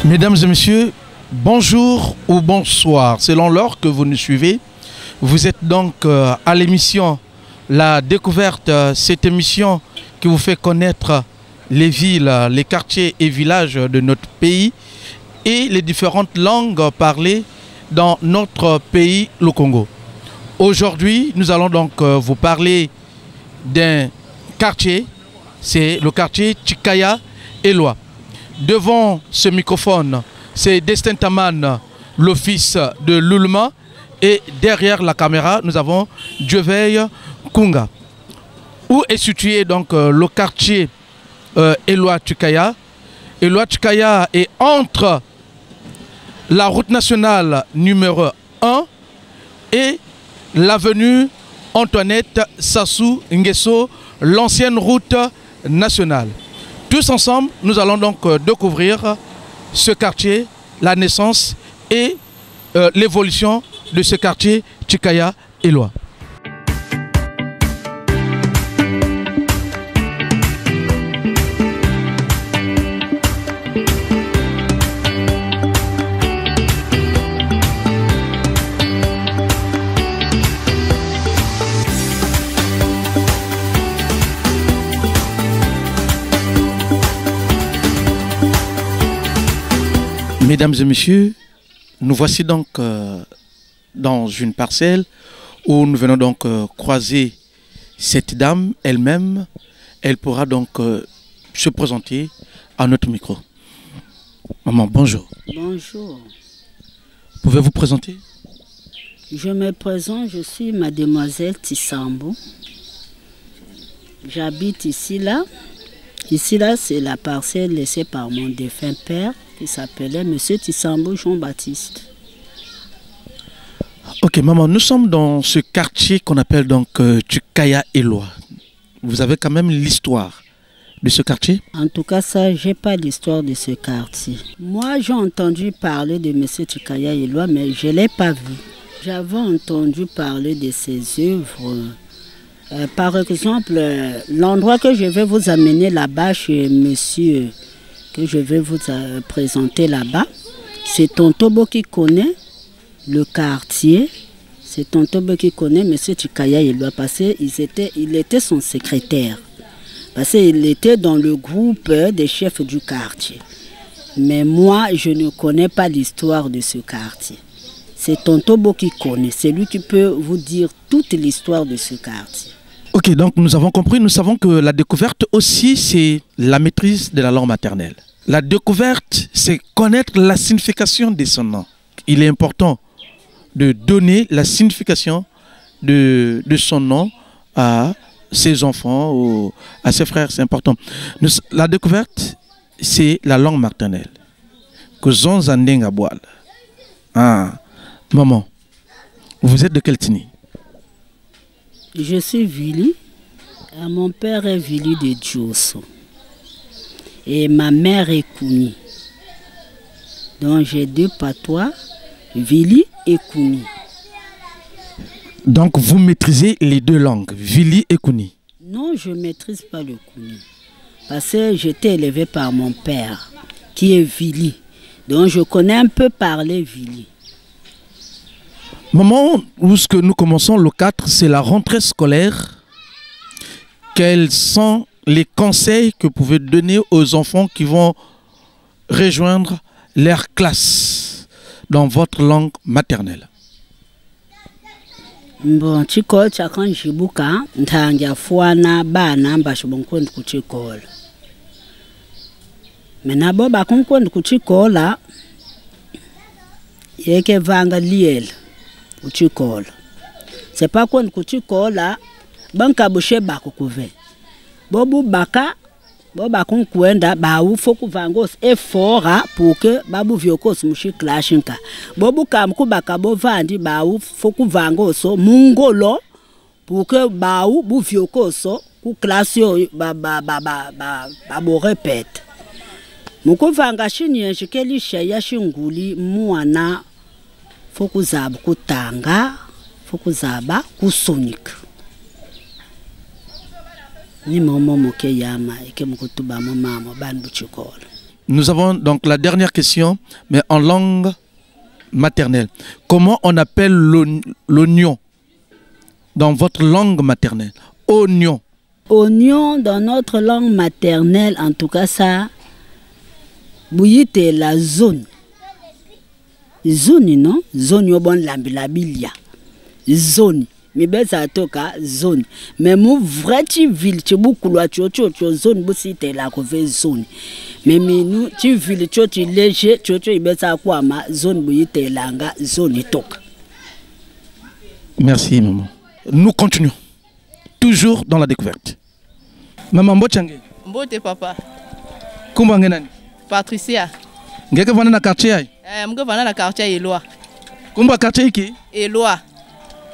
Mesdames et messieurs, bonjour ou bonsoir, selon l'heure que vous nous suivez. Vous êtes donc à l'émission La Découverte, cette émission qui vous fait connaître les villes, les quartiers et villages de notre pays et les différentes langues parlées dans notre pays, le Congo. Aujourd'hui, nous allons donc vous parler d'un quartier, c'est le quartier Tchikaya Eloi. Devant ce microphone, c'est Destin Taman, le fils de Lulma, et derrière la caméra, nous avons Dieveil Kunga. Où est situé donc le quartier Eloi Tchikaya? Eloi Tchikaya est entre la route nationale numéro 1 et l'avenue Antoinette Sassou Nguesso, l'ancienne route nationale. Tous ensemble, nous allons donc découvrir ce quartier, la naissance et l'évolution de ce quartier Tchikaya Eloi. Mesdames et messieurs, nous voici donc dans une parcelle où nous venons donc croiser cette dame elle-même. Elle pourra donc se présenter à notre micro. Maman, bonjour. Bonjour. Pouvez-vous présenter? Je me présente, je suis mademoiselle Tissambo. J'habite ici, là. Ici, là, c'est la parcelle laissée par mon défunt père, qui s'appelait Monsieur Tissambo Jean-Baptiste. Ok, maman, nous sommes dans ce quartier qu'on appelle donc Tchikaya Eloi. Vous avez quand même l'histoire de ce quartier? En tout cas, ça, j'ai pas l'histoire de ce quartier. Moi, j'ai entendu parler de Monsieur Tchikaya Eloi, mais je ne l'ai pas vu. J'avais entendu parler de ses œuvres. Par exemple, l'endroit que je vais vous amener là-bas chez monsieur, que je vais vous présenter là-bas, c'est Tontobo qui connaît le quartier. C'est Tontobo qui connaît monsieur Tchikaya Eloi parce qu'il était son secrétaire. Parce qu'il était dans le groupe des chefs du quartier. Mais moi, je ne connais pas l'histoire de ce quartier. C'est Tontobo qui connaît. C'est lui qui peut vous dire toute l'histoire de ce quartier. Ok, donc nous avons compris, nous savons que la découverte aussi, c'est la maîtrise de la langue maternelle. La découverte, c'est connaître la signification de son nom. Il est important de donner la signification de son nom à ses enfants ou à ses frères, c'est important. La découverte, c'est la langue maternelle. Ah, maman, vous êtes de quel tini? Je suis Vili. Mon père est Vili de Djosso. Et ma mère est Kouni. Donc j'ai deux patois, Vili et Kouni. Donc vous maîtrisez les deux langues, Vili et Kouni? Non, je ne maîtrise pas le Kouni. Parce que j'étais élevé par mon père, qui est Vili. Donc je connais un peu parler Vili. Moment où nous commençons le 4, c'est la rentrée scolaire. Quels sont les conseils que vous pouvez donner aux enfants qui vont rejoindre leur classe dans votre langue maternelle? Bon, chiko chakan jibuka ntanja fuana bana mbashibonkwenda kuchikola. Mena bo bakunkwenda kuchikola yeke vanga liel kuchikola. C'est pas kwenda kuchikola banka bushe bakukuve. Bobu baka bo bakunkwenda ba ufoku vangos efora pour que babu vyokos mushi clashinka. Bobu kamku baka bo vandi ba ufoku vangoso mungolo pour que ba bu vyokoso ku klasio ba bo répète. Muko vanga shinye shikeli sheya shinguli mwana foku zabu kutanga foku zaba kusonika. Ni momo moke yama eke mukutuba mama banu chikola. Nous avons donc la dernière question, mais en langue maternelle. Comment on appelle l'oignon dans votre langue maternelle? Oignon. Oignon, dans notre langue maternelle, en tout cas ça, bouillite la zone. Zone, non? Zone, yobon lambilabilia. Zone. Mais ben ça toka zone. Mais mon vrai tu ville, tu beaucoup la tu zone, bousi te la couver zone. Mais nous tu ville, tu léger, tu ben ça quoi ma zone bouillite langa zone toka. Merci maman. Nous continuons. Toujours dans la découverte. Maman Mbochange. Mbote papa. Kumba ngenani? Patricia. Ngeke vana na quartier. Mga vana na quartier Eloi. Kumba quartier iki? Eloi.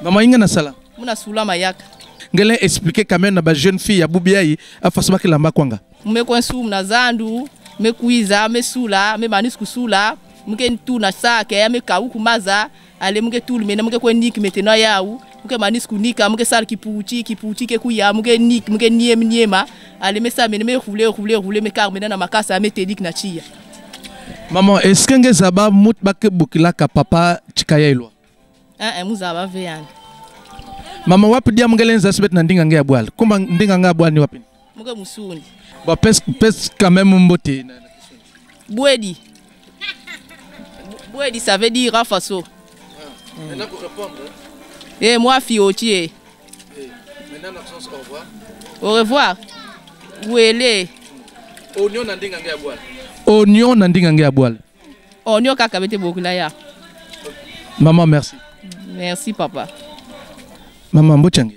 Maman inga na sala. Muna sula mayaka. Ngele expliquer quand même na ba jeune fille ya bubiai afasaba kilamba kwanga. Mume kwensu mna zandu, me kuiza, me sula, me manisku sula, muke ntu na sake, me kauku maza, ale muke tulu mena muke kwenik metena yawu. Muke manisku nika muke sal kipuchi ke kuya muke nik muke niema ale me sa me roule me kar mena na makasa me tedik na chia. Maman, est-ce que ngezaba mut bake bukila ka papa chikaya ilwa? Muzaba veyan. Mama wapi dia mngelenza sibet na ndinga ngea bwal. Kumba ndinga ngea bwal ni wapi? Muke musundi. Ba pes quand même mbote. Bwedi. Bwedi ça veut dire rafaso. Maintenant pour répondre. Moi fiotier. Maintenant dans le sens au revoir. Au revoir. Ouele. Oignon na ndinga ngea bwal. Oignon na ndinga ngea bwal. Oignon kaka bete bokula ya. Maman merci. Merci papa. Maman Mbochange.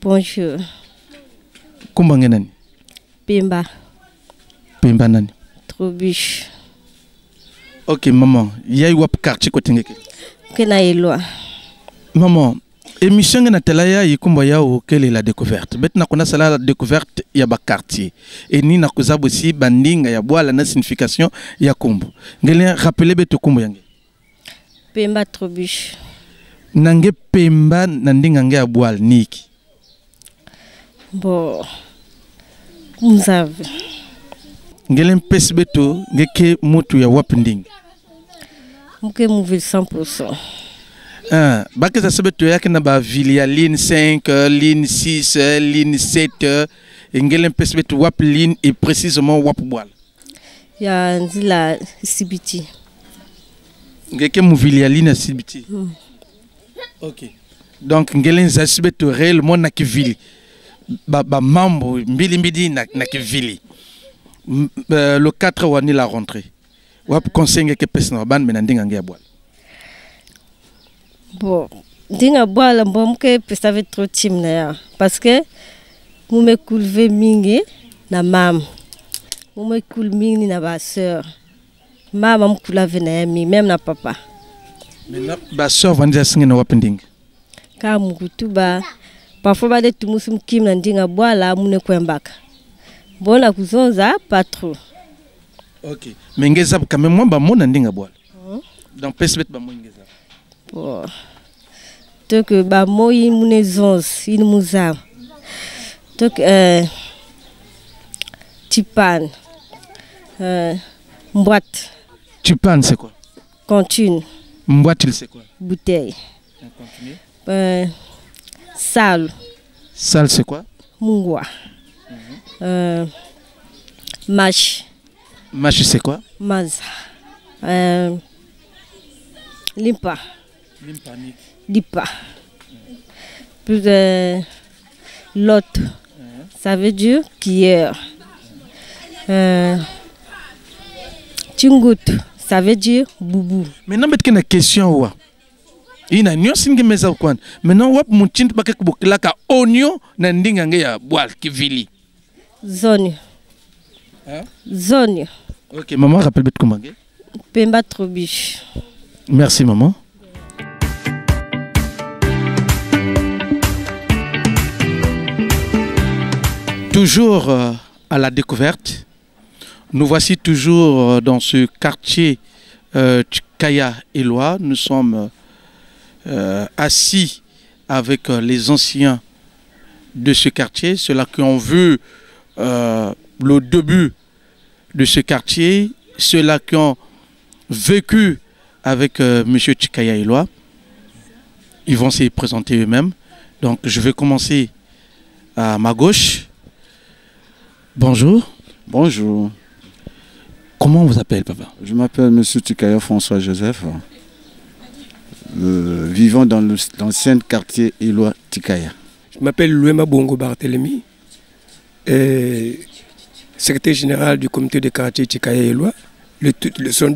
Bonjour. Kumba ngenani? Pemba. Pemba nani? Trobiche. Ok maman, yai wap quartier ko tengeke. Kena Eloi. Maman, émission na telaya yikumba yao quelle la découverte. Bet na kona sala la découverte ya ba quartier. Et ni na kuzabu si bandinga ya bwala na signification ya kumbu. Ngele rappeler beto kumbu yange. Pemba Trobiche. Nange Pemba nandinga nge ya bwala niki. Bon. Mzave. Ngele mpesi beto ngeke mutu ya wapinding. Mke mouve 100%. Bake za sebeto yake na ba ville ya ligne 5, ligne 6, ligne 7. Ngele mpesi beto wap ligne et précisément wap bwala. Ya nzila Sibiti. Ngeke muvili ya ligne Sibiti. Ok. Donc ngele nza beto réellement na kivili. Ba mambo mbili na kivili. Le 4 wani la rentrée. Wap conseiller que personne ban menandinga ngia bwala. Bon, dinga bwala mbomke pesave trop tim na ya parce que mume kulve mingi na mam. Mume kul mingi na ba sœur. Mama mkulave na ya mi même na papa. Maintenant ba sœur vanza singa na wapindinga. Ka mukutuba parfois ba de tumusum kim na ndinga bwala mune kwembaka. Bona kuzonza pas trop. Ok. Mais ngeza quand même moi ba mona ndinga bwala. Donc pesbet ba mo ngeza. Bon. Donc ba mo yi mune zonz in muza. Donc tipan. Boîte. Tipan c'est quoi? Cantine. Boîte c'est quoi? Bouteille. Continue. Salle. Salle c'est quoi? Mungwa. Mâche. Mâche c'est quoi? Maza. Limpa. Lipa. Plus l'autre. Ça veut dire cuillère. Tingout. Ça veut dire boubou. Maintenant, il y a une question. Il y a une question. Maintenant, wap muchint bake kubukilaka oignon na ndinga nge ya bwal kivili. Zone. Zone. Ok, maman, rappelle bet comment? Pemba Trobiche. Merci, maman. Toujours à la découverte. Nous voici toujours dans ce quartier Kaya Eloi. Nous sommes assis avec les anciens de ce quartier, ceux-là qui ont vu le début de ce quartier ceux-là qui ont vécu avec M. Tchikaya Eloi. Ils vont se présenter eux-mêmes. Donc je vais commencer à ma gauche. Bonjour. Bonjour. Comment on vous appelle, papa? Je m'appelle M. Tchikaya François Joseph, vivant dans l'ancien quartier Eloi Tchikaya. Je m'appelle Louema Bongo Barthélemy, secrétaire général du comité de quartier Tchikaya Eloi. Son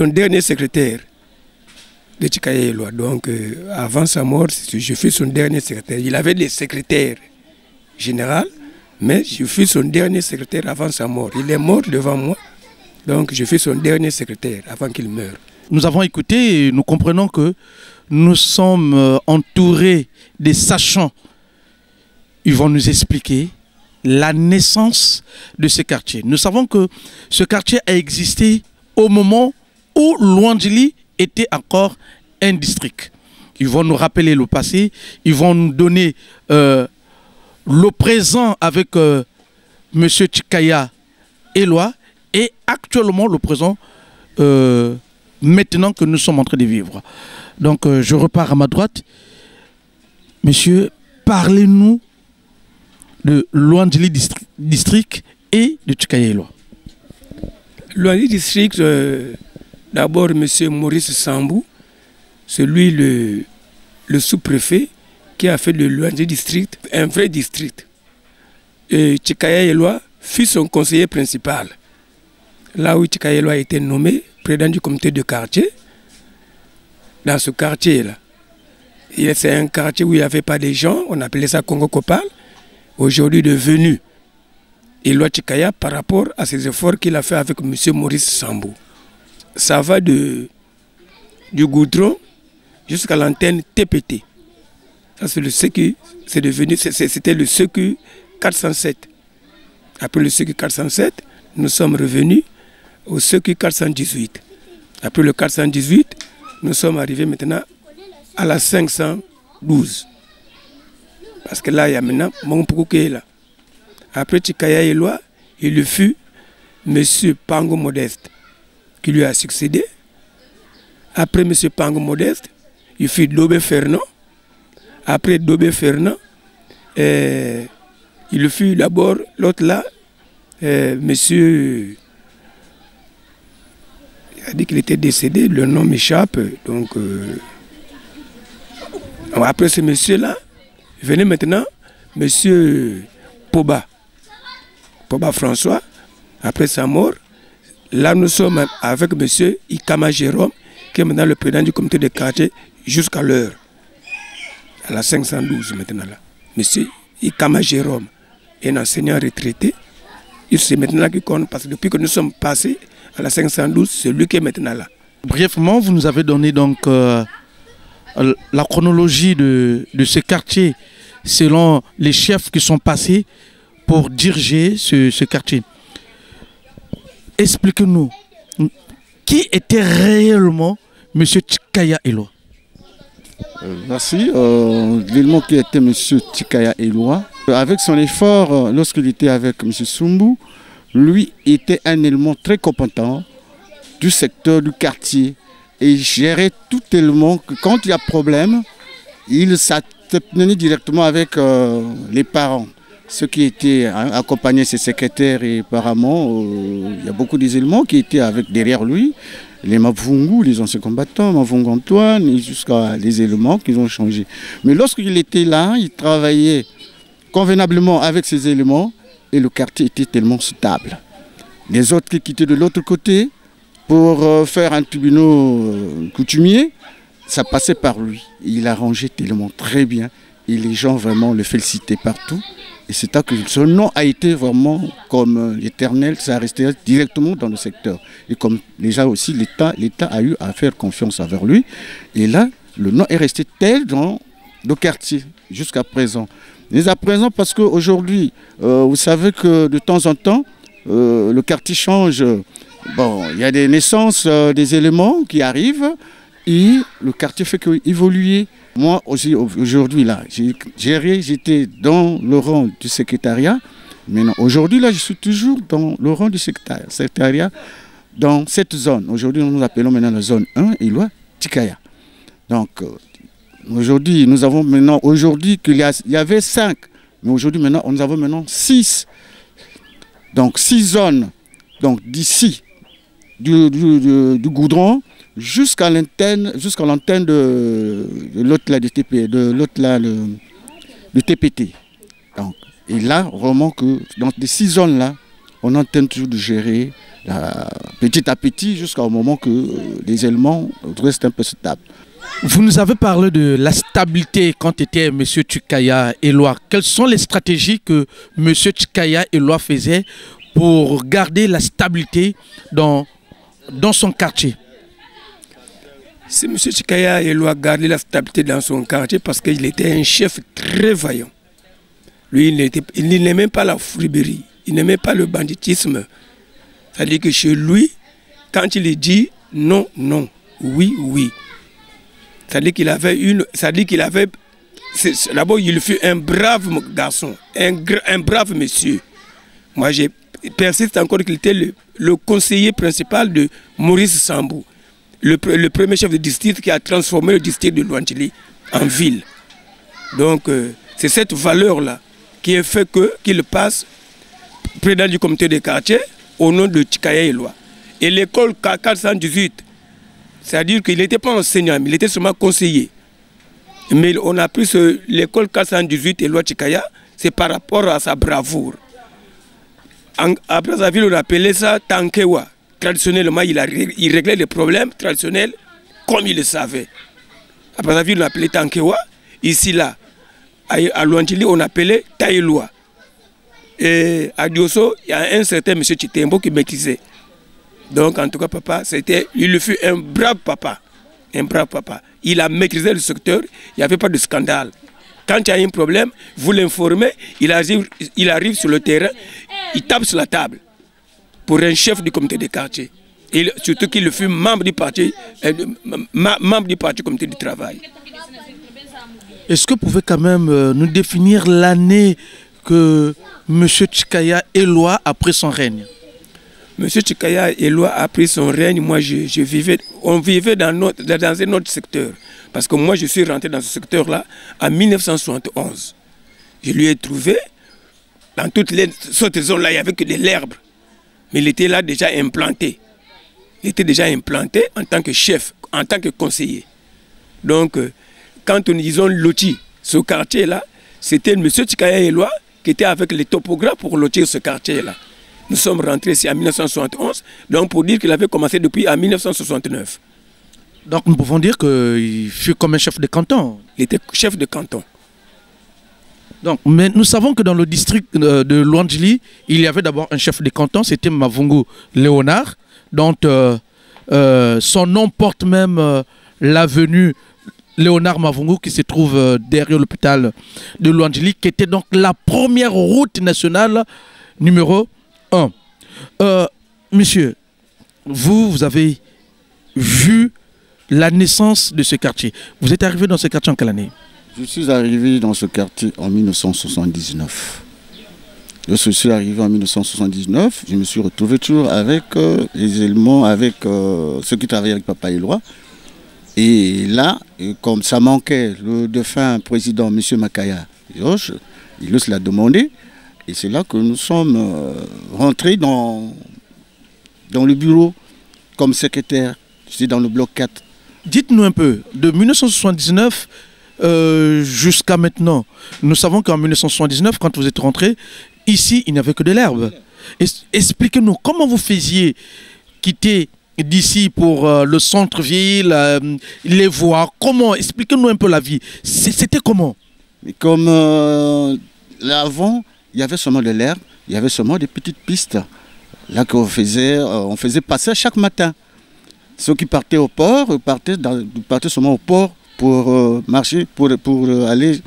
dernier secrétaire de Tchikaya Eloi. Donc avant sa mort, je fus son dernier secrétaire. Il avait des secrétaires généraux, mais je fus son dernier secrétaire avant sa mort. Il est mort devant moi, donc je fus son dernier secrétaire avant qu'il meure. Nous avons écouté et nous comprenons que nous sommes entourés des sachants. Ils vont nous expliquer la naissance de ce quartier. Nous savons que ce quartier a existé au moment où Louandjili était encore un district. Ils vont nous rappeler le passé, ils vont nous donner le présent avec M. Tchikaya Eloi et actuellement le présent maintenant que nous sommes en train de vivre. Donc je repars à ma droite. Monsieur, parlez-nous de Louandjili district et de Tchikaya Eloi. Louandjili district, d'abord M. Maurice Sambou, c'est lui le sous-préfet qui a fait de Louandjili district un vrai district. Et Tchikaya Eloi fut son conseiller principal. Là où Tchikaya Eloi a été nommé président du comité de quartier, dans ce quartier-là. C'est un quartier où il n'y avait pas de gens, on appelait ça Congo Copal, aujourd'hui devenu Eloi Tchikaya par rapport à ses efforts qu'il a fait avec M. Maurice Sambou. Ça va du goudron jusqu'à l'antenne TPT. Ça c'est le CQ, c'est devenu, c'était le CQ 407. Après le CQ 407, nous sommes revenus au CQ 418. Après le 418, nous sommes arrivés maintenant à la 512. Parce que là, il y a maintenant Mongpoukou qui est là. Après Tchikaya Eloi, il fut M. Pango Modeste qui lui a succédé. Après M. Pango Modeste, il fut Dobé Fernand. Après Dobé Fernand, il fut d'abord l'autre là, monsieur. Il a dit qu'il était décédé, le nom m'échappe. Donc, après ce monsieur-là, venait maintenant monsieur Poba François. Après sa mort, là nous sommes avec monsieur Ikama Jérôme, qui est maintenant le président du comité de quartier jusqu'à l'heure. À la 512 maintenant là. Monsieur Ikama Jérôme est un enseignant retraité. C'est maintenant là qu'il compte, parce que depuis que nous sommes passés à la 512, c'est lui qui est maintenant là. Brièvement, vous nous avez donné donc la chronologie de ce quartier selon les chefs qui sont passés pour diriger ce quartier. Expliquez-nous, qui était réellement M. Tchikaya Eloi? Merci. L'élément qui était M. Tchikaya Eloi, avec son effort, lorsqu'il était avec M. Sambou, lui était un élément très compétent du secteur, du quartier, et il gérait tout élément que quand il y a problème, il s'atteignait directement avec les parents. Ceux qui étaient accompagnés ses secrétaires, et apparemment, il y a beaucoup d'éléments qui étaient derrière lui. Les Mavungu, les anciens combattants, Mavungu Antoine, jusqu'à les éléments qui ont changé. Mais lorsqu'il était là, il travaillait convenablement avec ces éléments et le quartier était tellement stable. Les autres qui quittaient de l'autre côté pour faire un tribunal coutumier, ça passait par lui. Il arrangeait tellement très bien et les gens vraiment le félicitaient partout. Et c'est là que son nom a été vraiment comme l'éternel, ça a resté directement dans le secteur. Et comme déjà aussi l'État a eu à faire confiance envers lui. Et là, le nom est resté tel dans le quartier jusqu'à présent. Mais à présent, parce qu'aujourd'hui, vous savez que de temps en temps, le quartier change. Bon, il y a des naissances, des éléments qui arrivent et le quartier fait qu'évoluer. Moi aussi, aujourd'hui, là, j'étais dans le rang du secrétariat, Maintenant, aujourd'hui, là, je suis toujours dans le rang du secrétariat dans cette zone. Aujourd'hui, nous appelons maintenant la zone 1, Éloi Tikaya. Donc, aujourd'hui, nous avons maintenant, aujourd'hui, il y avait 5, mais aujourd'hui, maintenant, nous avons maintenant 6. Donc, 6 zones, donc d'ici, du goudron, jusqu'à l'antenne de l'autre là, du TPT. Donc, et là, vraiment que dans ces 6 zones-là, on est en train toujours de gérer petit à petit jusqu'au moment que les éléments restent un peu stables. Vous nous avez parlé de la stabilité quand était M. Tchikaya Eloi. Quelles sont les stratégies que M. Tchikaya Eloi faisait pour garder la stabilité dans son quartier? C'est M. Tchikaya Eloi gardait la stabilité dans son quartier parce qu'il était un chef très vaillant. Lui, il n'aimait pas la friberie, il n'aimait pas le banditisme. C'est-à-dire que chez lui, quand il dit non, non, oui, oui, c'est-à-dire qu'il avait d'abord, il fut un brave garçon, un brave monsieur. Moi, je persiste encore qu'il était le conseiller principal de Maurice Sambou, le premier chef de district qui a transformé le district de Luantili en ville. Donc, c'est cette valeur-là qui a fait qu'il passe président du comité de quartier au nom de Tchikaya Eloi. Et l'école 418, c'est-à-dire qu'il n'était pas enseignant, mais il était seulement conseiller. Mais on a pris l'école 418 Eloi Tchikaya, c'est par rapport à sa bravoure. À Brazzaville, on appelait ça Tankewa. Traditionnellement, il réglait les problèmes traditionnels comme il le savait. À Brazzaville, on appelait Tankewa. Ici, là, à Luantili, on appelait Taïloa. Et à Diosso, il y a un certain M. Chitembo qui maîtrisait. Donc, en tout cas, papa, il fut un brave papa. Un brave papa. Il a maîtrisé le secteur, il n'y avait pas de scandale. Quand il y a un problème, vous l'informez, il arrive sur le terrain, il tape sur la table pour un chef du comité de quartier. Et surtout qu'il fut membre du parti comité du travail. Est-ce que vous pouvez quand même nous définir l'année que M. Tchikaya Eloi a pris son règne? M. Tchikaya Eloi a pris son règne. Moi, on vivait dans un autre secteur. Parce que moi, je suis rentré dans ce secteur-là en 1971. Je lui ai trouvé, dans toutes les autres zones-là, il n'y avait que de l'herbe. Mais il était là déjà implanté. Il était déjà implanté en tant que chef, en tant que conseiller. Donc, quand nous disons loti, ce quartier-là, c'était M. Tchikaya Eloi qui était avec les topographes pour lotir ce quartier-là. Nous sommes rentrés ici en 1971, donc pour dire qu'il avait commencé depuis en 1969. Donc nous pouvons dire qu'il fut comme un chef de canton. Il était chef de canton. Donc, mais nous savons que dans le district de Luantili, il y avait d'abord un chef de canton, c'était Mavungu Léonard, dont son nom porte même l'avenue Léonard Mavungu qui se trouve derrière l'hôpital de Luantili, qui était donc la première route nationale numéro 1. Monsieur, vous avez vu la naissance de ce quartier. Vous êtes arrivé dans ce quartier en quelle année? Je suis arrivé dans ce quartier en 1979. Lorsque je suis arrivé en 1979, je me suis retrouvé toujours avec les éléments, avec ceux qui travaillaient avec Papa Eloi. Et là, comme ça manquait, le défunt président, M. Makaya Yosh, il nous l'a demandé. Et c'est là que nous sommes rentrés dans le bureau comme secrétaire. J'étais dans le bloc 4. Dites-nous un peu, de 1979 jusqu'à maintenant, nous savons qu'en 1979, quand vous êtes rentré, ici, il n'y avait que de l'herbe. Expliquez-nous, comment vous faisiez quitter d'ici pour le centre-ville, les voies, comment? Expliquez-nous un peu la vie. C'était comment? Comme avant, il y avait seulement de l'herbe, il y avait seulement des petites pistes. Là qu'on faisait, on faisait passer chaque matin. Ceux qui partaient au port, partaient seulement au port pour marcher, pour aller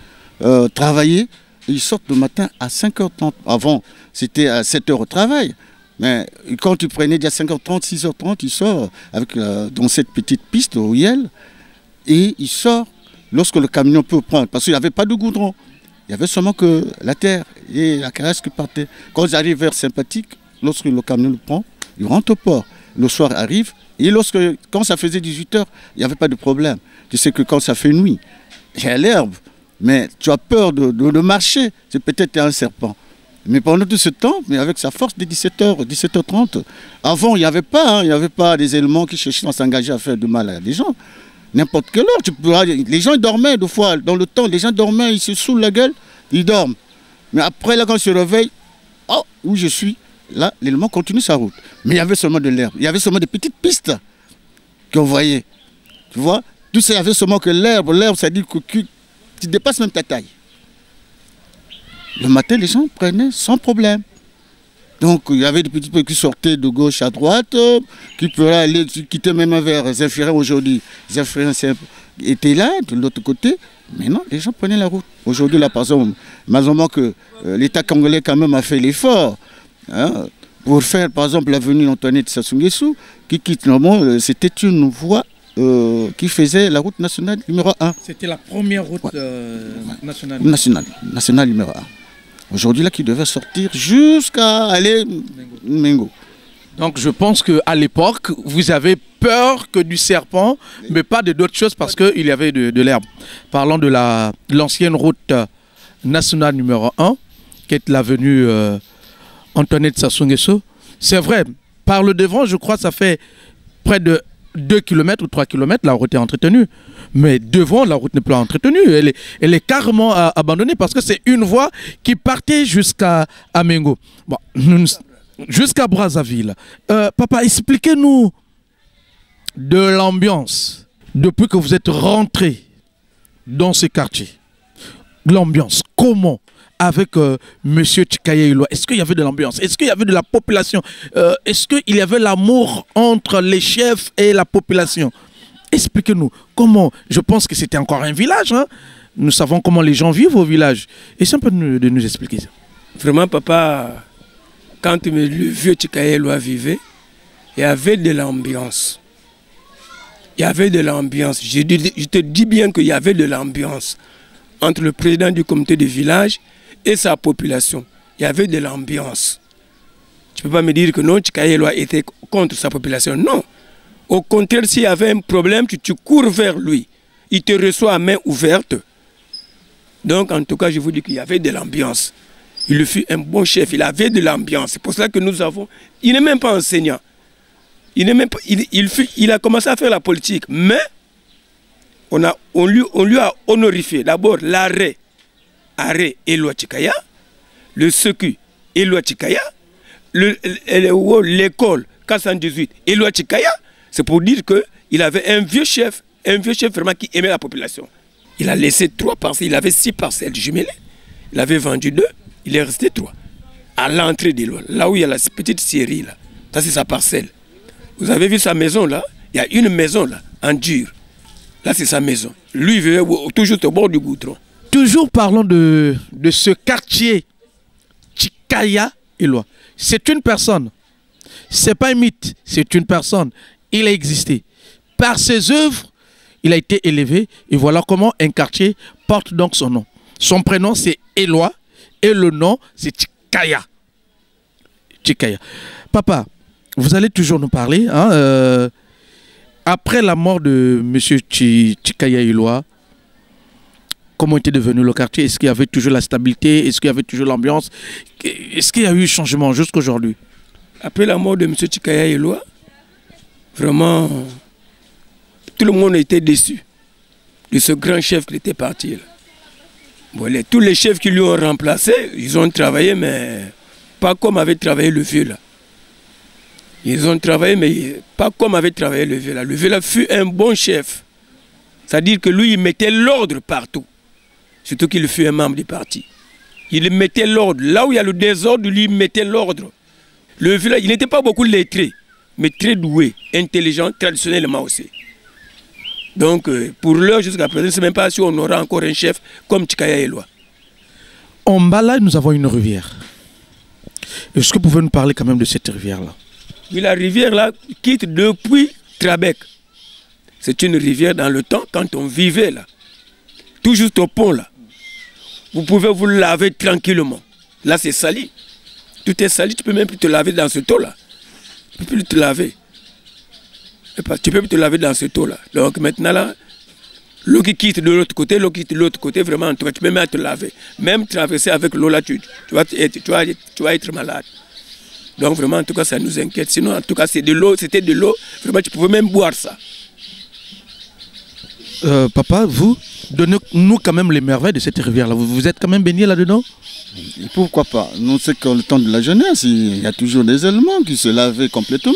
travailler. Ils sortent le matin à 5h30. Avant, c'était à 7h au travail. Mais quand tu prenais déjà 5h30, 6h30, il sort avec, dans cette petite piste rouillelle. Et il sort lorsque le camion peut prendre. Parce qu'il n'y avait pas de goudron. Il y avait seulement que la terre et la caresse qui partaient. Quand ils arrivent vers Sympathique, lorsque le camion le prend, il rentre au port. Le soir arrive, et quand ça faisait 18 h, il n'y avait pas de problème. Tu sais que quand ça fait nuit, il y a l'herbe, mais tu as peur de marcher, c'est peut-être un serpent. Mais pendant tout ce temps, mais avec sa force de 17 h, 17 h 30, avant il n'y avait pas des éléments qui cherchaient à s'engager à faire du mal à des gens. N'importe quelle heure, les gens dormaient deux fois, dans le temps, les gens dormaient, ils se saoulent la gueule, ils dorment. Mais après, là, quand ils se réveillent, oh, où je suis, là, l'élément continue sa route. Mais il y avait seulement de l'herbe, il y avait seulement des petites pistes qu'on voyait. Tu vois, tout ça, il y avait seulement que l'herbe, ça dit que tu dépasses même ta taille. Le matin, les gens prenaient sans problème. Donc, il y avait des petits peu qui sortaient de gauche à droite, qui pouvaient aller, qui quittaient même vers Zéphirin aujourd'hui. Zéphirin était là, de l'autre côté, mais non, les gens prenaient la route. Aujourd'hui, là, par exemple, malheureusement que l'État congolais quand même a fait l'effort pour faire, par exemple, l'avenue Antoinette Sassou Nguesso, qui quitte normalement, c'était une voie qui faisait la route nationale numéro 1. C'était la première route nationale. Nationale numéro 1. Aujourd'hui, là, qui devait sortir jusqu'à aller Mengo. Donc, je pense qu'à l'époque, vous avez peur que du serpent, mais pas de d'autres choses parce qu'il y avait de l'herbe. Parlant de l'ancienne route nationale numéro 1, qui est l'avenue Antoinette Sassou Nguesso, c'est vrai, par le devant, je crois que ça fait près de 2 km ou 3 km, la route est entretenue. Mais devant, la route n'est plus entretenue. Elle est carrément abandonnée parce que c'est une voie qui partait jusqu'à Mengo. Bon, jusqu'à Brazzaville. Papa, expliquez-nous de l'ambiance depuis que vous êtes rentré dans ce quartier. L'ambiance, comment avec Monsieur Tchikaya Illois? Est-ce qu'il y avait de l'ambiance? Est-ce qu'il y avait de la population? Est-ce qu'il y avait l'amour entre les chefs et la population? Expliquez-nous comment. Je pense que c'était encore un village. Hein? Nous savons comment les gens vivent au village. Essayez un peu de nous expliquer ça. Vraiment, papa, quand le vieux Tchikaya Illois vivait, il y avait de l'ambiance. Il y avait de l'ambiance. Je te dis bien qu'il y avait de l'ambiance entre le président du comité de village et sa population. Il y avait de l'ambiance. Tu ne peux pas me dire que non, Tchikaya Illois était contre sa population. Non. Au contraire, s'il y avait un problème, tu cours vers lui. Il te reçoit à main ouverte. Donc, en tout cas, je vous dis qu'il y avait de l'ambiance. Il fut un bon chef, il avait de l'ambiance. C'est pour cela que nous avons... Il n'est même pas enseignant. Il a commencé à faire la politique, mais on lui a honorifié. D'abord, l'arrêt Illois Tchikaya, le secu Illois Tchikaya, l'école 418 Illois Tchikaya. C'est pour dire qu'il avait un vieux chef vraiment qui aimait la population. Il a laissé 3 parcelles, il avait 6 parcelles jumelées. Il avait vendu 2, il est resté 3. À l'entrée d'Illois, là où il y a la petite scierie, là, ça c'est sa parcelle. Vous avez vu sa maison là? Il y a une maison là, en dur. Là c'est sa maison. Lui il vivait toujours au bord du goudron. Toujours parlons de ce quartier Tchikaya Illois. C'est une personne. C'est pas un mythe, c'est une personne. Il a existé. Par ses œuvres, il a été élevé. Et voilà comment un quartier porte donc son nom. Son prénom, c'est Illois. Et le nom, c'est Tchikaya. Tchikaya. Papa, vous allez toujours nous parler. Hein, après la mort de M. Tchikaya Illois, comment était devenu le quartier? Est-ce qu'il y avait toujours la stabilité? Est-ce qu'il y avait toujours l'ambiance? Est-ce qu'il y a eu changement jusqu'à aujourd'hui? Après la mort de M. Tchikaya Illois, vraiment, tout le monde était déçu de ce grand chef qui était parti. Là. Bon, tous les chefs qui lui ont remplacé, ils ont travaillé, mais pas comme avait travaillé le vieux là. Ils ont travaillé, mais pas comme avait travaillé le vieux là. Le vieux là fut un bon chef. C'est-à-dire que lui, il mettait l'ordre partout. Surtout qu'il fut un membre du parti. Il mettait l'ordre. Là où il y a le désordre, lui, il mettait l'ordre. Le vieux là, il n'était pas beaucoup lettré, mais très doué, intelligent, traditionnellement aussi. Donc, pour l'heure, jusqu'à présent, je ne sais même pas si on aura encore un chef comme Tchikaya Illois. En Mbala, nous avons une rivière. Est-ce que vous pouvez nous parler quand même de cette rivière-là? Oui, la rivière-là quitte depuis Trabec. C'est une rivière dans le temps, quand on vivait là. Tout juste au pont là. vous pouvez vous laver tranquillement. Là, c'est sali. Tout est sali, tu peux même plus te laver dans ce taux-là. Tu peux plus te laver. Tu peux plus te laver dans ce taux-là. Donc maintenant, là, l'eau qui quitte de l'autre côté, vraiment, en tout cas, tu peux même te laver. Même traverser avec l'eau là, tu vas être malade. Donc vraiment, en tout cas, ça nous inquiète. Sinon, en tout cas, c'était de l'eau. Vraiment, tu pouvais même boire ça. Papa, vous, donnez-nous quand même les merveilles de cette rivière-là. Vous êtes quand même baigné là-dedans? Pourquoi pas? Nous, c'est que le temps de la jeunesse, il y a toujours des éléments qui se lavaient complètement.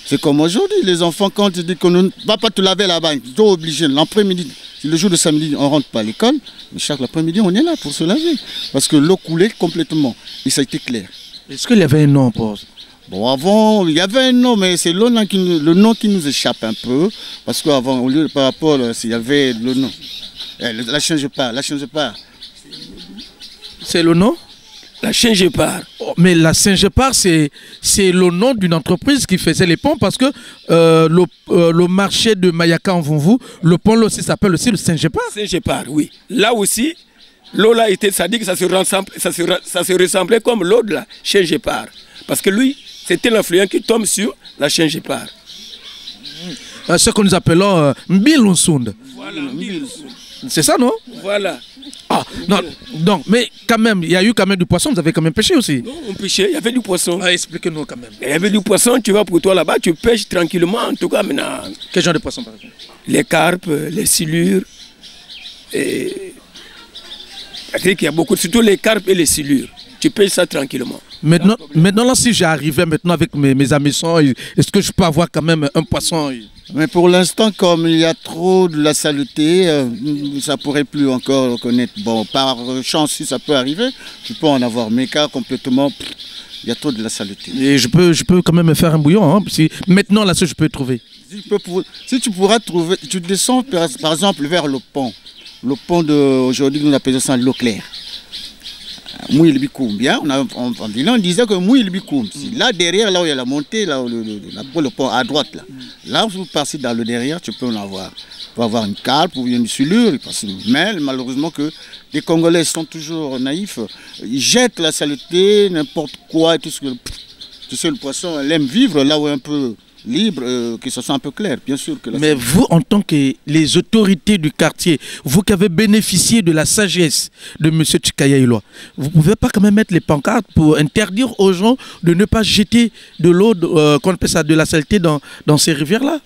C'est comme aujourd'hui, les enfants, quand tu dis qu'on ne va pas te laver là-bas, ils sont obligés. L'après-midi, le jour de samedi, on ne rentre pas à l'école, mais chaque après-midi, on est là pour se laver. Parce que l'eau coulait complètement. Et ça a été clair. Est-ce qu'il y avait un nom pour... Bon, avant, il y avait un nom, mais c'est le nom qui nous échappe un peu. Parce qu'avant, au lieu par rapport, il y avait le nom. La change pas. C'est le nom? La Saint-Gépard. Oh, mais la Saint-Gépard, c'est le nom d'une entreprise qui faisait les ponts parce que le marché de Mayaka en Vunvu, le pont là aussi s'appelle aussi le Saint-Gépard. Saint-Gépard, oui. Là aussi, l'eau là était, ça dit que ça se ressemblait comme l'eau de la Saint-Gépard. Parce que lui, c'était l'influent qui tombe sur la Saint-Gépard. Ce que nous appelons Mbilunsund. Voilà, c'est ça, non? Voilà. Ah, non, donc, mais quand même, il y a eu quand même du poisson, vous avez quand même pêché aussi? Non, on pêchait, il y avait du poisson. Ah, expliquez-nous quand même. Il y avait du poisson, tu vas pour toi là-bas, tu pêches tranquillement, en tout cas maintenant. Quel genre de poisson par exemple? Les carpes, les silures. Et... il y a beaucoup, surtout les carpes et les silures. Tu pêches ça tranquillement. Maintenant là, si j'arrivais maintenant avec mes hameçons, est-ce que je peux avoir quand même un poisson? Mais pour l'instant, comme il y a trop de la saleté, ça pourrait plus encore reconnaître. Bon, par chance, si ça peut arriver, tu peux en avoir. Mais car complètement, il y a trop de la saleté. Et je peux quand même me faire un bouillon, hein, si maintenant là, je peux trouver. Si tu pourras trouver, tu descends par exemple vers le pont. Le pont d'aujourd'hui, nous appelons ça l'eau claire. Mouilibikoum, bien, on disait que Mouilibikoum, là derrière, là où il y a la montée, là où le pont à droite, là où vous passez dans le derrière, tu peux en avoir. Tu peux avoir une carpe ou une silure, mais malheureusement que les Congolais sont toujours naïfs, ils jettent la saleté, n'importe quoi, tout ce que, tu sais, le poisson, elle aime vivre là où est un peu libre, que ce soit un peu clair, bien sûr. Que mais vous, en tant que les autorités du quartier, vous qui avez bénéficié de la sagesse de M. Tchikaya Illois, vous ne pouvez pas quand même mettre les pancartes pour interdire aux gens de ne pas jeter de l'eau, qu'on appelle ça, de la saleté dans ces rivières-là?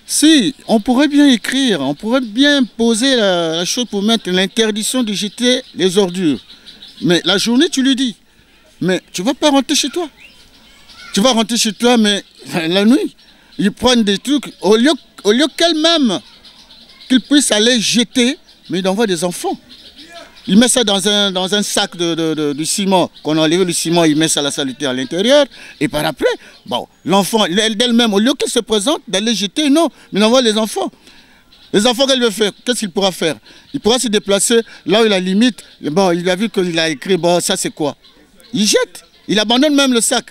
Si, on pourrait bien écrire, on pourrait bien poser la chose pour mettre l'interdiction de jeter les ordures. Mais la journée, tu lui dis, mais tu ne vas pas rentrer chez toi. Tu vas rentrer chez toi, mais la nuit, ils prennent des trucs. Au lieu qu'elle-même, qu'ils puissent aller jeter, mais ils envoient des enfants. Ils mettent ça dans un sac de ciment. Quand on a enlevé le ciment, ils mettent ça à la saleté à l'intérieur. Et par après, bon, l'enfant, d'elle-même, au lieu qu'elle se présente, d'aller jeter, non, mais il envoie les enfants. Les enfants, qu'elle veut faire, qu'est-ce qu'il pourra faire? Il pourra se déplacer là où il a limite. Bon, il a vu qu'il a écrit, bon, ça c'est quoi? Il jette, il abandonne même le sac.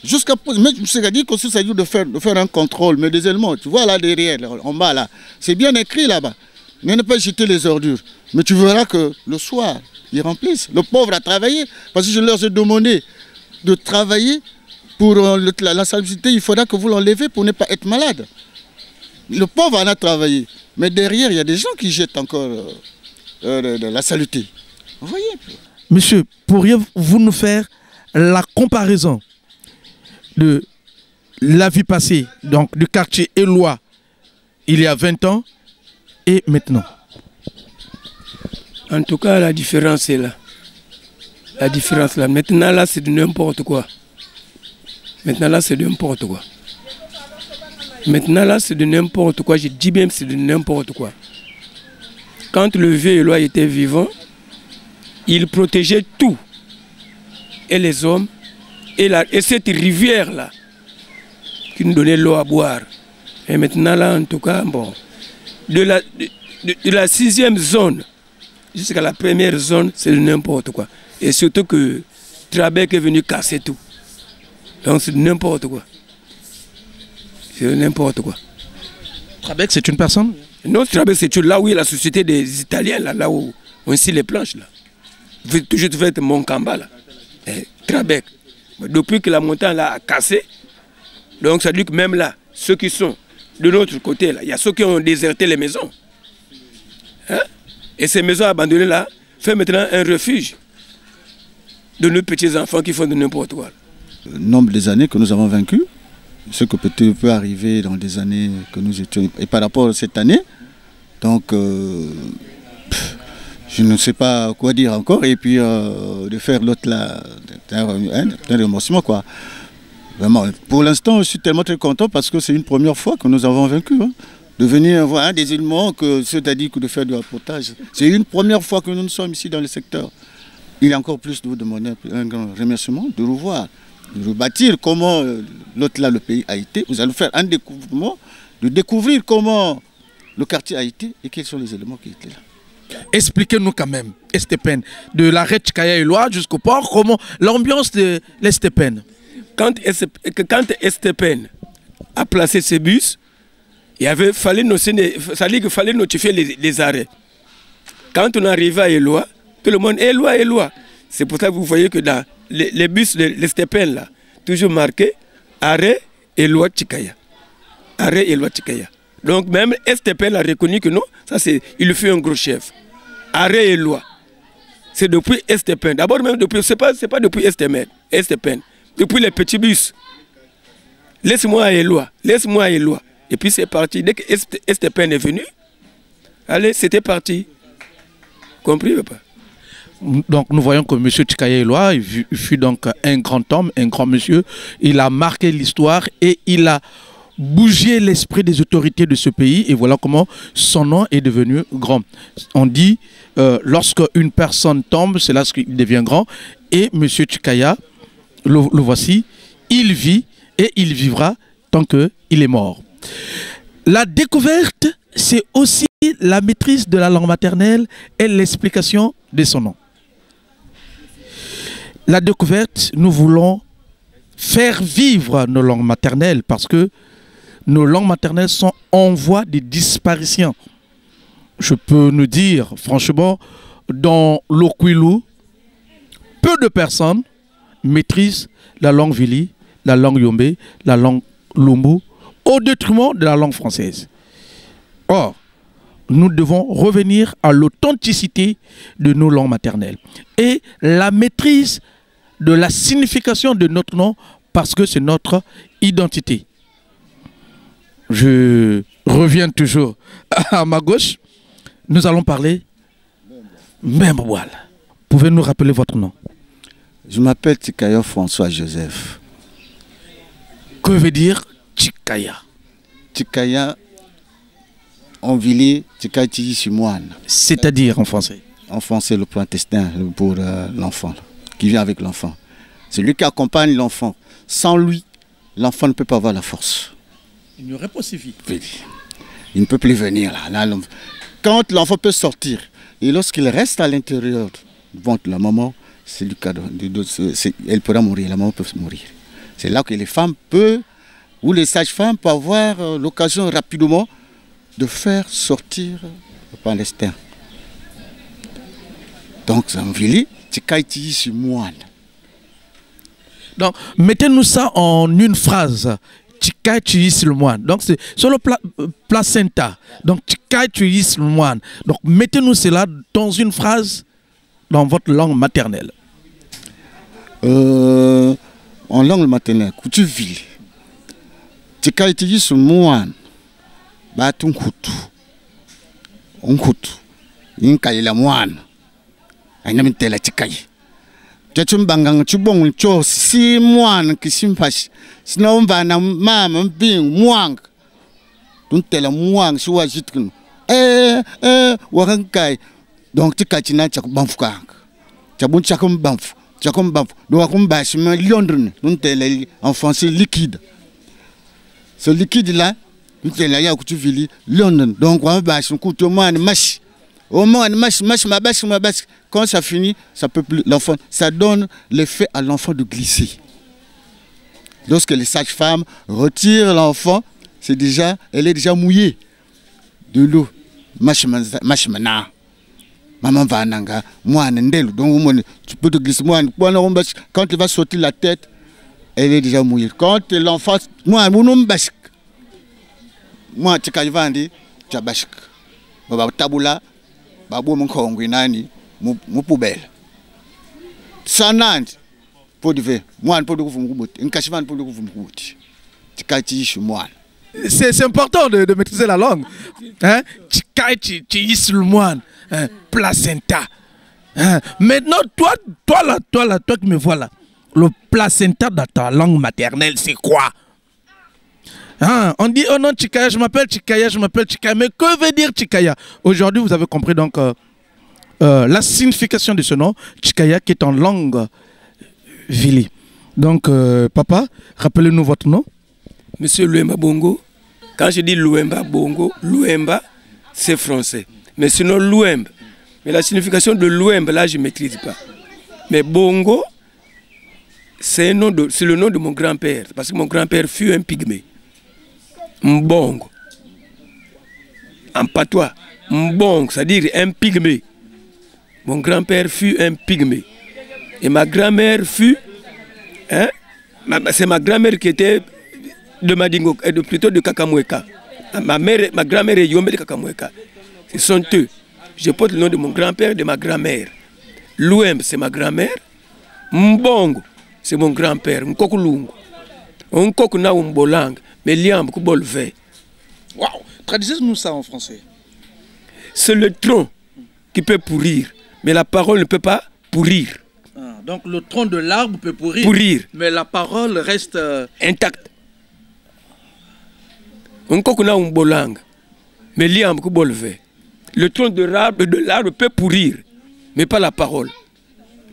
Jusqu'à mais je me suis dit que c'est dur de faire un contrôle, mais des éléments, tu vois là derrière, en bas là, c'est bien écrit là-bas. Mais ne pas jeter les ordures. Mais tu verras que le soir, ils remplissent. Le pauvre a travaillé, parce que je leur ai demandé de travailler pour la salubrité, il faudra que vous l'enlevez pour ne pas être malade. Le pauvre en a travaillé, mais derrière, il y a des gens qui jettent encore la saleté. Vous voyez? Monsieur, pourriez-vous nous faire la comparaison de la vie passée, donc du quartier Eloi, il y a 20 ans, et maintenant? En tout cas, la différence est là. La différence là. Maintenant, là, c'est de n'importe quoi. Maintenant, là, c'est de n'importe quoi. Maintenant, là, c'est de n'importe quoi. Je dis bien que c'est de n'importe quoi. Quand le vieux Eloi était vivant, il protégeait tout. Et les hommes, et cette rivière-là, qui nous donnait l'eau à boire. Et maintenant, là, en tout cas, bon, de la 6e zone jusqu'à la 1re zone, c'est n'importe quoi. Et surtout que Trabec est venu casser tout. Donc c'est n'importe quoi. C'est n'importe quoi. Trabec, c'est une personne? Non, Trabec, c'est là où il y a la société des Italiens, là où On scie les planches là. Toujours fait mon Kamba là. Trabec. Depuis que la montagne là a cassé, donc ça dit que même là, ceux qui sont de l'autre côté là, il y a ceux qui ont déserté les maisons. Hein? Et ces maisons abandonnées là, fait maintenant un refuge de nos petits enfants qui font de n'importe quoi. Le nombre des années que nous avons vaincu, ce que peut-être peut arriver dans des années que nous étions, et par rapport à cette année, donc je ne sais pas quoi dire encore, et puis de faire l'autre là, un remerciement quoi. Vraiment, pour l'instant, je suis tellement très content parce que c'est une première fois que nous avons vaincu. Hein. De venir voir des éléments que c'est-à-dire que de faire du reportage. C'est une première fois que nous sommes ici dans le secteur. Il y a encore plus de vous demander un grand remerciement, de revoir, de rebâtir comment l'autre là, le pays a été. Vous allez faire un découvrement, de découvrir comment le quartier a été et quels sont les éléments qui étaient là. Expliquez-nous quand même, Estepen, de l'arrêt de Tchikaya-Eloi jusqu'au port, comment l'ambiance de l'Estepen. Quand Estepen a placé ses bus, il fallait notifier les arrêts. Quand on arrivait à Eloi, tout le monde Eloi. C'est pour ça que vous voyez que dans les bus de l'Estepen, là, toujours marqué arrêt Eloi Tchikaya. Arrêt Eloi Tchikaya. Donc même Estepen a reconnu que non, ça c'est, il fait un gros chef. Arrêt Eloi. C'est depuis Estepen. D'abord même depuis, c'est pas depuis Estepen. Depuis les petits bus. Laisse-moi à Eloi. Et puis c'est parti. Dès que Estepen est venu, allez, c'était parti. Compris ou pas? Donc nous voyons que M. Tchikaya-Eloi fut donc un grand homme, un grand monsieur. Il a marqué l'histoire et il a bougé l'esprit des autorités de ce pays. Et voilà comment son nom est devenu grand. On dit, lorsque une personne tombe, c'est là qu'il devient grand. Et M. Tchikaya, le voici, il vit et il vivra tant qu'il est mort. La découverte, c'est aussi la maîtrise de la langue maternelle et l'explication de son nom. La découverte, nous voulons faire vivre nos langues maternelles parce que nos langues maternelles sont en voie de disparition. Je peux nous dire, franchement, dans l'Okwilu, peu de personnes maîtrisent la langue Vili, la langue Yombe, la langue Lumbu, au détriment de la langue française. Or, nous devons revenir à l'authenticité de nos langues maternelles et la maîtrise de la signification de notre nom parce que c'est notre identité. Je reviens toujours à ma gauche. Nous allons parler Mbemboual. Pouvez-nous rappeler votre nom? Je m'appelle Tchikaya François Joseph. Que veut dire Tchikaya? Tchikaya, en Vili, Tchikaya Tchimoine. C'est-à-dire en français? En français, le point intestin pour l'enfant, qui vient avec l'enfant. C'est lui qui accompagne l'enfant. Sans lui, l'enfant ne peut pas avoir la force. Il n'y aurait pas suffi. Il ne peut plus venir là. Quand l'enfant peut sortir, et lorsqu'il reste à l'intérieur du ventre de la maman, c'est le cas elle pourra mourir, la maman peut mourir. C'est là que les femmes peuvent, ou les sages-femmes peuvent avoir l'occasion rapidement de faire sortir le palestin. Donc, en Vili, Tchikaïti sur moine. Donc, mettez-nous ça en une phrase. Tchikaïti sur le moine. Donc, c'est sur le placenta. Donc, Tchikaïti sur le moine. Donc, mettez-nous cela dans une phrase dans votre langue maternelle. En langue maternelle, tu vis. Tchikaïti sur le moine. Batung kutu. On kutu. Inkaï la moine. Aïnam tela Tchikaï. Tchumbangang chubong cho si moine qui simpache. Sinon va na mam bing moang. Don't tell a moang si wa jitkin. Wakankai. Donc Tchikaï na chak banfkang. Chabun chakum banf. Chakum banf. Do wakum bash me Londres. Don't tell en français liquide. Ce liquide là, nous tell ya kutu vili Londres. Donc on bash un coup de moine mash. Au moins, ma bâche. Quand ça finit, ça peut plus. L'enfant, ça donne l'effet à l'enfant de glisser. Lorsque les sages-femmes retirent l'enfant, elle est déjà mouillée de l'eau. Machmana. Maman Vananga, moi, donc tu peux te glisser. Moi, quand il va sortir la tête, elle est déjà mouillée. Quand l'enfant, moi, moi, tu as vendu, tu as bachik. Tabula, babu mon kongwinani, mon poubelle. Sanand, pour dire, moi, pour le gouvernement, un cachement pour le gouvernement. Tu as dit, moi. C'est important de maîtriser la langue. Hein? Tu le moine, placenta. Hein? Maintenant, toi qui me vois là, le placenta dans ta langue maternelle, c'est quoi? Hein? On dit, oh non, Chikaya, je m'appelle Chikaya. Mais que veut dire Chikaya? Aujourd'hui, vous avez compris donc la signification de ce nom, Chikaya, qui est en langue Vili. Donc, papa, rappelez-nous votre nom. Monsieur Luemba Bongo. Quand je dis Luemba Bongo, Luemba, c'est français. Mais sinon, Luemba. Mais la signification de Luemba, là, je ne maîtrise pas. Mais Bongo, c'est le nom de mon grand-père. Parce que mon grand-père fut un pygmée. Mbongo. En patois. Mbongo, c'est-à-dire un pygmée. Mon grand-père fut un pygmée. Et ma grand-mère fut... Hein, c'est ma grand-mère qui était... de Madingo, plutôt de Kakamweka. Ma grand-mère est Yombe de Kakamweka. Ce sont eux. Je porte le nom de mon grand-père et de ma grand-mère. Louem, c'est ma grand-mère. Mbongo, c'est mon grand-père. Mkokulungu. Onkoku na umbolang, mais liam kubolve. Waouh! Traduisez-nous ça en français. C'est le tronc qui peut pourrir, mais la parole ne peut pas pourrir. Ah, donc le tronc de l'arbre peut pourrir. Mais la parole reste intacte. On kokuna umbolang, mais liam kubolve. Le tronc de l'arbre peut pourrir, mais pas la parole.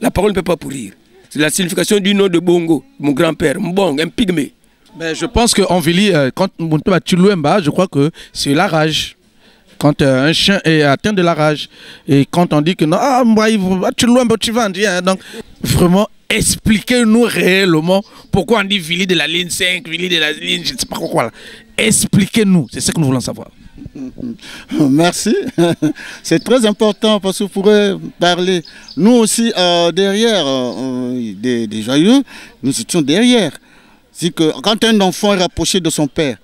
La parole ne peut pas pourrir. C'est la signification du nom de Bongo, mon grand-père, Mbong, un pygmée. Mais je pense qu'en Vili, quand tu Luemba, je crois que c'est la rage. Quand un chien est atteint de la rage. Et quand on dit que non, tu Luemba, tu vas, donc vraiment, expliquez-nous réellement pourquoi on dit Vili de la ligne 5, Vili de la ligne, je ne sais pas quoi. Expliquez-nous, c'est ce que nous voulons savoir. Merci. C'est très important parce que vous pourrez parler. Nous aussi, derrière des joyeux, nous étions derrière. C'est que quand un enfant est rapproché de son père,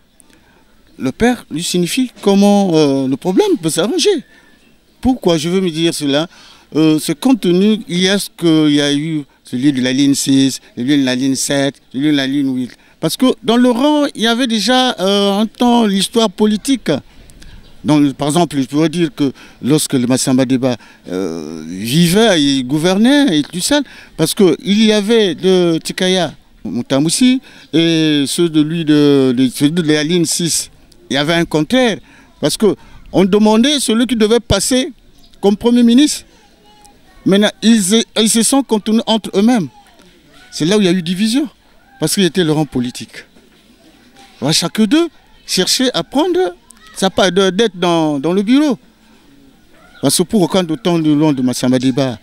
le père lui signifie comment le problème peut s'arranger. Pourquoi je veux me dire cela? Ce contenu, il y a ce qu'il y a eu, celui de la ligne 6, celui de la ligne 7, celui de la ligne 8. Parce que dans le rang, il y avait déjà un temps l'histoire politique. Donc, par exemple, je pourrais dire que lorsque le Massamba Deba vivait et gouvernait et tout ça, parce qu'il y avait de Tikaya, Moutamoussi, et ceux de lui de la ligne 6, il y avait un contraire. Parce qu'on demandait celui qui devait passer comme Premier ministre. Maintenant, ils se sont contenus entre eux-mêmes. C'est là où il y a eu division. Parce qu'il était le rang politique. Alors, chacun d'eux cherchait à prendre sa part d'être dans le bureau. Parce que pour aucun de temps du long de Massamba Deba,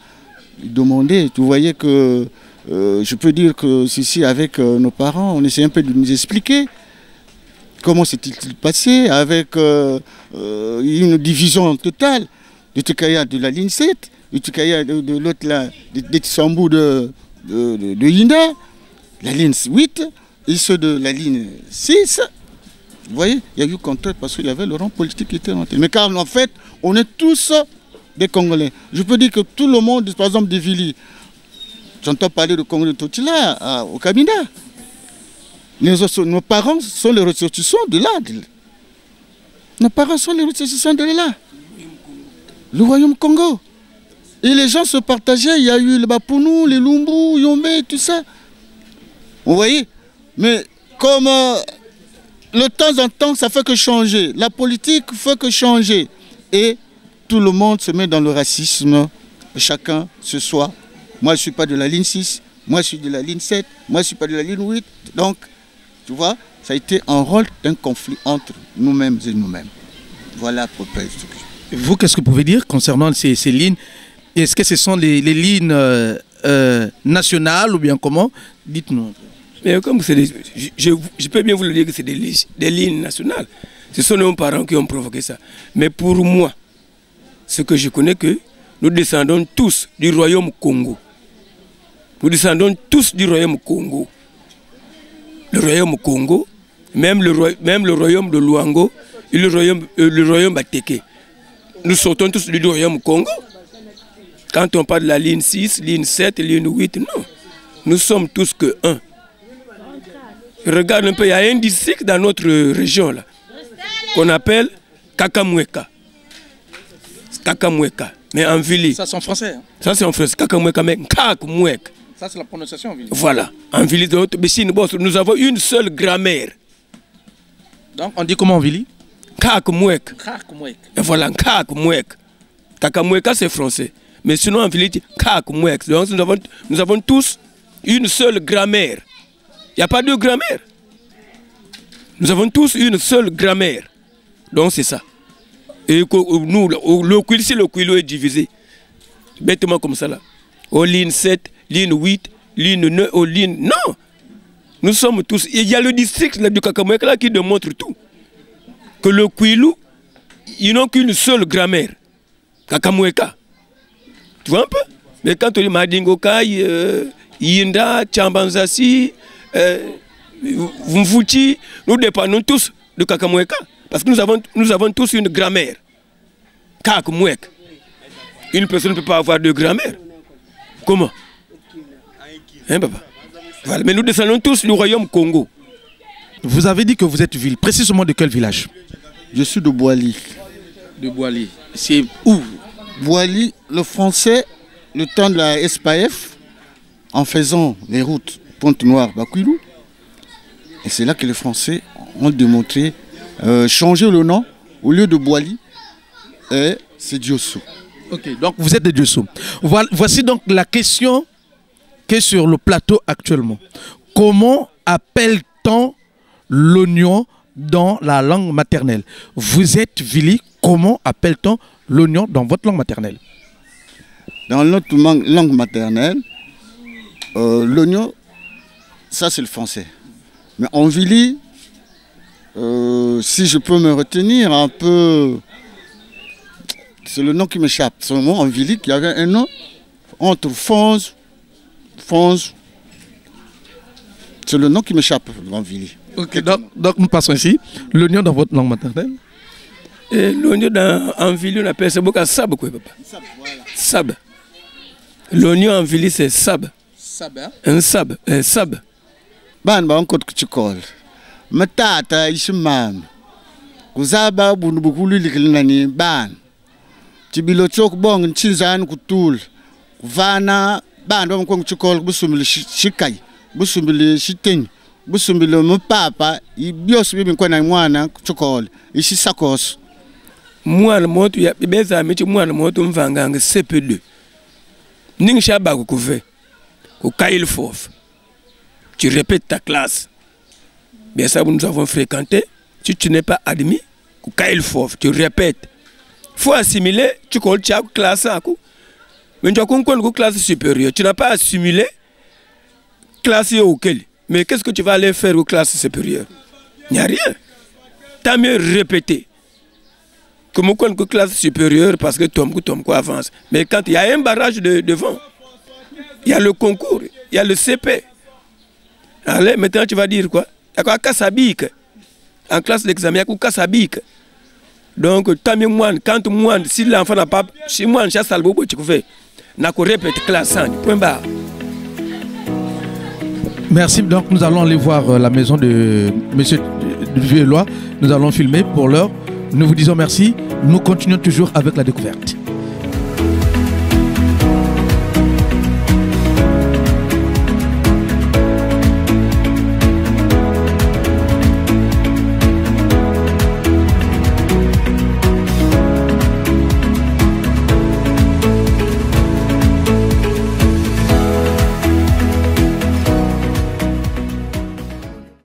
il demandait, tu voyais que, je peux dire que ceci avec nos parents, on essayait un peu de nous expliquer comment s'est-il passé avec une division totale de Tikaya de la ligne 7, de Tikaya de l'autre là, de Tsambou de Yinda, la ligne 8 et ceux de la ligne 6. Vous voyez, il y a eu contact parce qu'il y avait le rang politique qui était rentré. Mais car en fait, on est tous des Congolais. Je peux dire que tout le monde, par exemple, des Vili, j'entends parler de Congolais de Totila, au Kamina. Nos parents sont les ressortissants de là. Nos parents sont les ressortissants de là. Le royaume Congo. Et les gens se partageaient. Il y a eu le Bapounou, les Lumbu, Yombe, tout ça. Vous voyez? Mais comme de temps en temps, ça fait que changer. La politique fait que changer. Et tout le monde se met dans le racisme. Chacun ce soir. Moi, je ne suis pas de la ligne 6. Moi, je suis de la ligne 7. Moi, je ne suis pas de la ligne 8. Donc, tu vois, ça a été un rôle d'un conflit entre nous-mêmes et nous-mêmes. Voilà à peu près ce que je... Vous, qu'est-ce que vous pouvez dire concernant ces lignes? Est-ce que ce sont les lignes nationales ou bien comment? Dites-nous. Mais comme c'est je peux bien vous le dire que c'est des lignes nationales. Ce sont nos parents qui ont provoqué ça. Mais pour moi, ce que je connais que nous descendons tous du royaume Congo. Nous descendons tous du royaume Congo. Le royaume Congo, même le royaume de Luango et le royaume Bateke. Nous sortons tous du royaume Congo. Quand on parle de la ligne 6, ligne 7, ligne 8, non. Nous sommes tous que un. Regarde un peu, il y a un district dans notre région là, qu'on appelle Kakamweka. Kakamweka, mais en Vili. Ça c'est en français. Hein? Ça c'est en français, Kakamweka, mais Kakamweka. Ça c'est la prononciation en Vili. Voilà, en Vili, nous avons une seule grammaire. Donc on dit comment en Vili? Kakamweka. Kakamweka. Voilà, Kakamweka. Kakamweka c'est français. Mais sinon en Vili, Kakamweka. Donc nous avons tous une seule grammaire. Il n'y a pas de grammaire. Nous avons tous une seule grammaire. Donc c'est ça. Et nous, le Kouilo est divisé. Bêtement comme ça là. Aux lignes 7, ligne 8, ligne 9, aux lignes... Non. Nous sommes tous... Il y a le district là, du Kakamweka là, qui démontre tout. Que le Kouilo, ils n'ont qu'une seule grammaire. Kakamweka. Tu vois un peu? Mais quand on dit Madingokai, Yinda, Tchambanzasi... Mvuti, nous dépendons tous de Kakamweka parce que nous avons tous une grammaire. Kakamweka. Une personne ne peut pas avoir de grammaire. Comment? Hein, papa? Voilà. Mais nous descendons tous du royaume Congo. Vous avez dit que vous êtes ville. Précisément de quel village? Je suis de Boali. De Boali. C'est où? Boali, le français, le temps de la SPAF, en faisant les routes Pointe-Noire, Bakwilou. Et c'est là que les Français ont démontré changer le nom au lieu de Boali. Et c'est Diosso. Ok, donc vous êtes de Diosso. Voici donc la question qui est sur le plateau actuellement. Comment appelle-t-on l'oignon dans la langue maternelle? Vous êtes Vili, comment appelle-t-on l'oignon dans votre langue maternelle? Dans notre langue maternelle, l'oignon, ça c'est le français. Mais en Vili, si je peux me retenir un peu, c'est le nom qui m'échappe. C'est le nom en Vili qui avait un nom entre Fonz. C'est le nom qui m'échappe en Vili. Ok, donc nous passons ici. L'oignon dans votre langue maternelle? L'oignon en Vili, on appelle ça beaucoup sab, quoi, papa. Sab. L'oignon en Vili, c'est sab. Sab, hein? Un sab, sab. Ban ba nkot kuchikol matata ishimam kuzaba bunu bukulu likilnani ban tibilo chok bong nchinzan kutul kuvana ban ba nkon kuchikol busumili shikai busumili shiteng busumili mpapa ibios bibi nkona mwana kuchikol ishisakos mwana moto ya beza michi mwana moto mvanganga CP2 ningsha ba kuve ku kail fof. Tu répètes ta classe. Bien ça, nous avons fréquenté. Si tu n'es pas admis, tu répètes. Il faut assimiler, tu colles la classe. Mais tu as une classe supérieure. Tu n'as pas assimilé classe auquel. Mais qu'est-ce que tu vas aller faire aux classes supérieures? Il n'y a rien. T'as mieux répéter. Comme une classe supérieure, parce que Tom quoi avance. Mais quand il y a un barrage devant, il y a le concours, il y a le CP. Allez, maintenant tu vas dire quoi? Il y a quoi Kassabik. En classe d'examen, il y a quoi Kassabik. Donc, quand moi, si l'enfant n'a pas, si moi, je suis albo, tu fais, n'a qu'à répéter classe 5. Point barre. Merci. Donc, nous allons aller voir la maison de M. Vielois. Nous allons filmer pour l'heure. Nous vous disons merci. Nous continuons toujours avec la découverte.